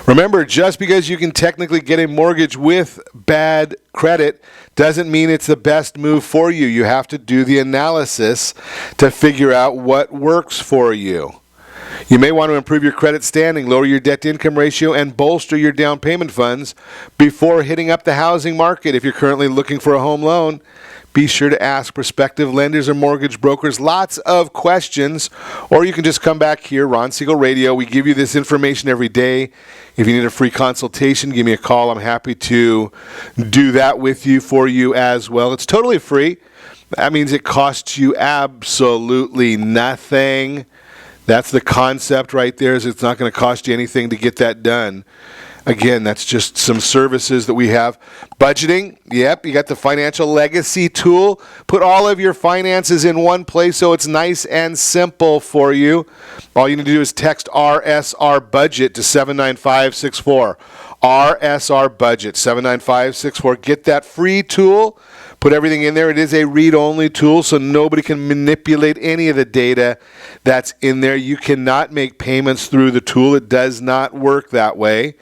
Remember, just because you can technically get a mortgage with bad credit doesn't mean it's the best move for you. You have to do the analysis to figure out what works for you. You may want to improve your credit standing, lower your debt-to-income ratio, and bolster your down payment funds before hitting up the housing market. If you're currently looking for a home loan, be sure to ask prospective lenders or mortgage brokers lots of questions, or you can just come back here, Ron Siegel Radio. We give you this information every day. If you need a free consultation, give me a call. I'm happy to do that with you, for you as well. It's totally free. That means it costs you absolutely nothing. That's the concept right there, is it's not going to cost you anything to get that done. Again, that's just some services that we have. Budgeting, yep, you got the financial legacy tool. Put all of your finances in one place so it's nice and simple for you. All you need to do is text RSR budget to 79564. RSR budget 79564. Get that free tool. Put everything in there. It is a read-only tool, so nobody can manipulate any of the data that's in there. You cannot make payments through the tool. It does not work that way.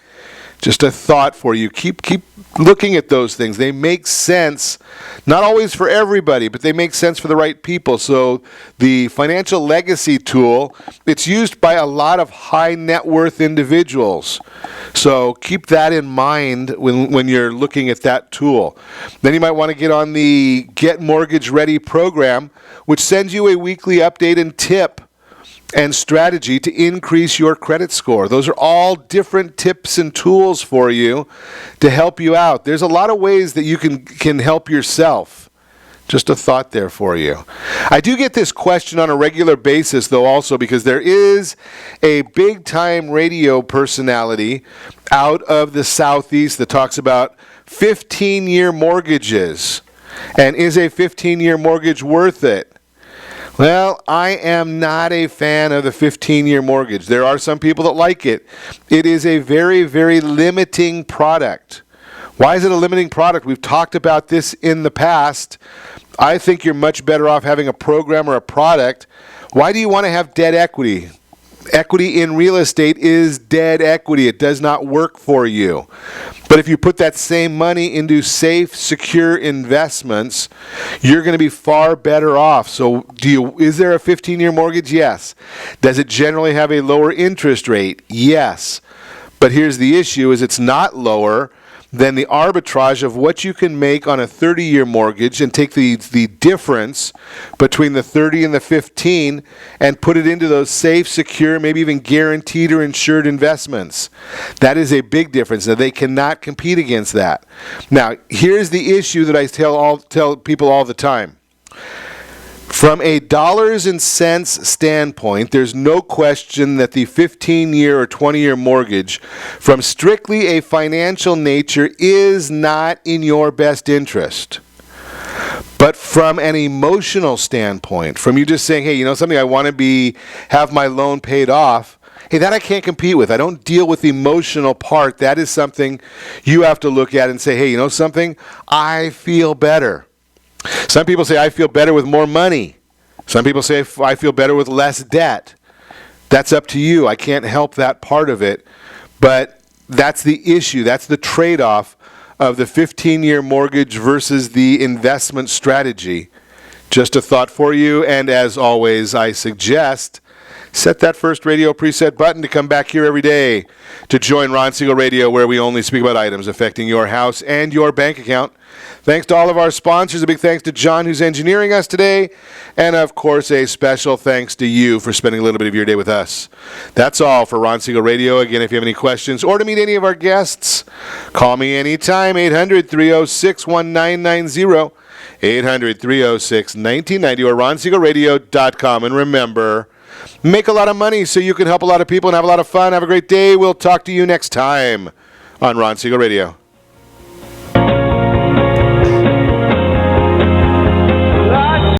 Just a thought for you. Keep looking at those things. They make sense, not always for everybody, but they make sense for the right people. So the financial legacy tool, it's used by a lot of high net worth individuals. So keep that in mind when you're looking at that tool. Then you might want to get on the Get Mortgage Ready program, which sends you a weekly update and tip and strategy to increase your credit score. Those are all different tips and tools for you to help you out. There's a lot of ways that you can help yourself. Just a thought there for you. I do get this question on a regular basis, though, also, because there is a big-time radio personality out of the Southeast that talks about 15-year mortgages. And is a 15-year mortgage worth it? Well, I am not a fan of the 15-year mortgage. There are some people that like it. It is a very, very limiting product. Why is it a limiting product? We've talked about this in the past. I think you're much better off having a program or a product Why do you want to have debt equity? Equity in real estate is dead equity. It does not work for you. But if you put that same money into safe, secure investments, you're going to be far better off. So is there a 15-year mortgage? Yes. Does it generally have a lower interest rate? Yes. But here's the issue, is it's not lower than the arbitrage of what you can make on a 30-year mortgage and take the difference between the 30 and the 15 and put it into those safe, secure, maybe even guaranteed or insured investments. That is a big difference. Now, they cannot compete against that. Now, here's the issue that I tell people all the time. From a dollars and cents standpoint, there's no question that the 15-year or 20-year mortgage, from strictly a financial nature, is not in your best interest. But from an emotional standpoint, from you just saying, hey, you know something, I want to have my loan paid off, hey, that I can't compete with. I don't deal with the emotional part. That is something you have to look at and say, hey, you know something, I feel better. Some people say, I feel better with more money. Some people say, I feel better with less debt. That's up to you. I can't help that part of it. But that's the issue. That's the trade-off of the 15-year mortgage versus the investment strategy. Just a thought for you. And as always, I suggest set that first radio preset button to come back here every day to join Ron Siegel Radio, where we only speak about items affecting your house and your bank account. Thanks to all of our sponsors. A big thanks to John, who's engineering us today. And, of course, a special thanks to you for spending a little bit of your day with us. That's all for Ron Siegel Radio. Again, if you have any questions or to meet any of our guests, call me anytime, 800-306-1990, 800-306-1990, or ronsiegelradio.com. And remember, make a lot of money so you can help a lot of people and have a lot of fun. Have a great day. We'll talk to you next time on Ron Siegel Radio.